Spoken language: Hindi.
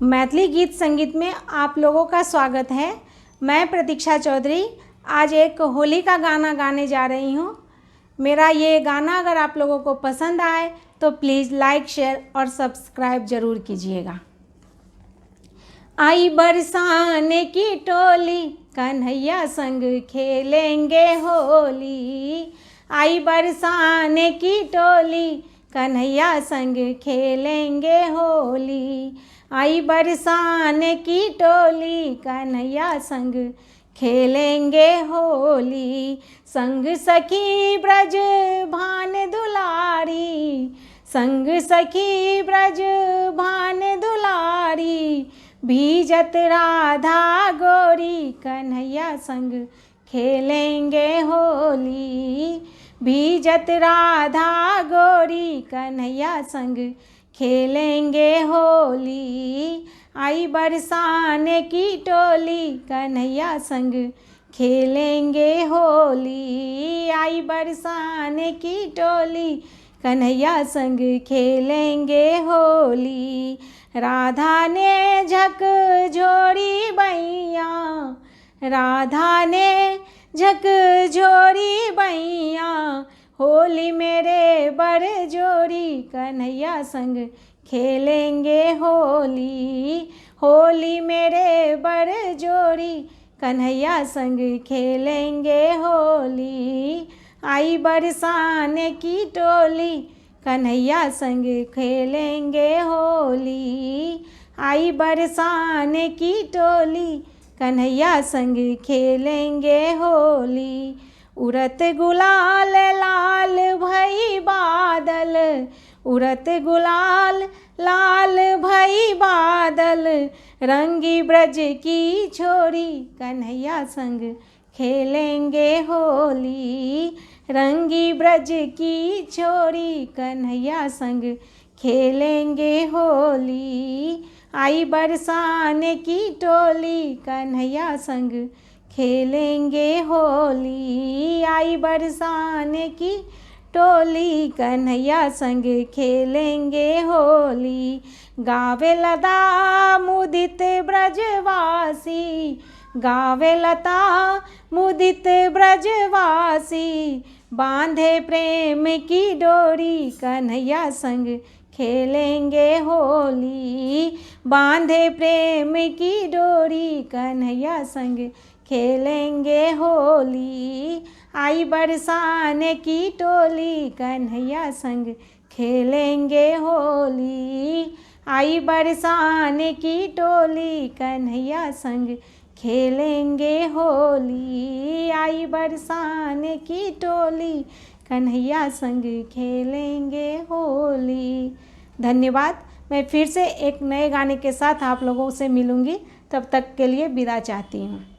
मैथिली गीत संगीत में आप लोगों का स्वागत है। मैं प्रतीक्षा चौधरी आज एक होली का गाना गाने जा रही हूँ। मेरा ये गाना अगर आप लोगों को पसंद आए तो प्लीज़ लाइक, शेयर और सब्सक्राइब ज़रूर कीजिएगा। आई बरसाने की टोली, कन्हैया संग खेलेंगे होली। आई बरसाने की टोली, कन्हैया संग खेलेंगे होली। आई बरसाने की टोली, कन्हैया संग खेलेंगे होली। संग सखी ब्रज भान दुलारी, संग सखी ब्रज भान दुलारी। भीजत राधा गोरी, कन्हैया संग खेलेंगे होली। भीजत राधा गोरी, कन्हैया संग खेलेंगे होली। आई बरसाने की टोली, कन्हैया संग खेलेंगे होली। आई बरसाने की टोली, कन्हैया संग खेलेंगे होली। राधा ने झक झोरी बैया, राधा ने झक झोरी बैया। होली मेरे बर जोड़ी, कन्हैया संग खेलेंगे होली। होली मेरे बर जोड़ी, कन्हैया संग खेलेंगे होली। आई बरसाने की टोली, कन्हैया संग खेलेंगे होली। आई बरसाने की टोली, कन्हैया संग खेलेंगे होली। उड़त गुलाल लाल भई बादल, उड़त गुलाल लाल भई बादल। रंगी ब्रज की छोरी, कन्हैया संग खेलेंगे होली। रंगी ब्रज की छोरी, कन्हैया संग खेलेंगे होली। आई बरसाने की टोली, कन्हैया संग खेलेंगे होली। आई बरसाने की टोली, कन्हैया संग खेलेंगे होली। गावे लता मुदित ब्रजवासी, गावे लता मुदित ब्रजवासी। बांधे प्रेम की डोरी, कन्हैया संग खेलेंगे होली। बांधे प्रेम की डोरी, कन्हैया संग खेलेंगे होली। आई बरसाने की टोली, कन्हैया संग खेलेंगे होली। आई बरसाने की टोली, कन्हैया संग खेलेंगे होली। आई बरसाने की टोली, कन्हैया संग खेलेंगे होली। धन्यवाद। मैं फिर से एक नए गाने के साथ आप लोगों से मिलूँगी। तब तक के लिए विदा चाहती हूँ।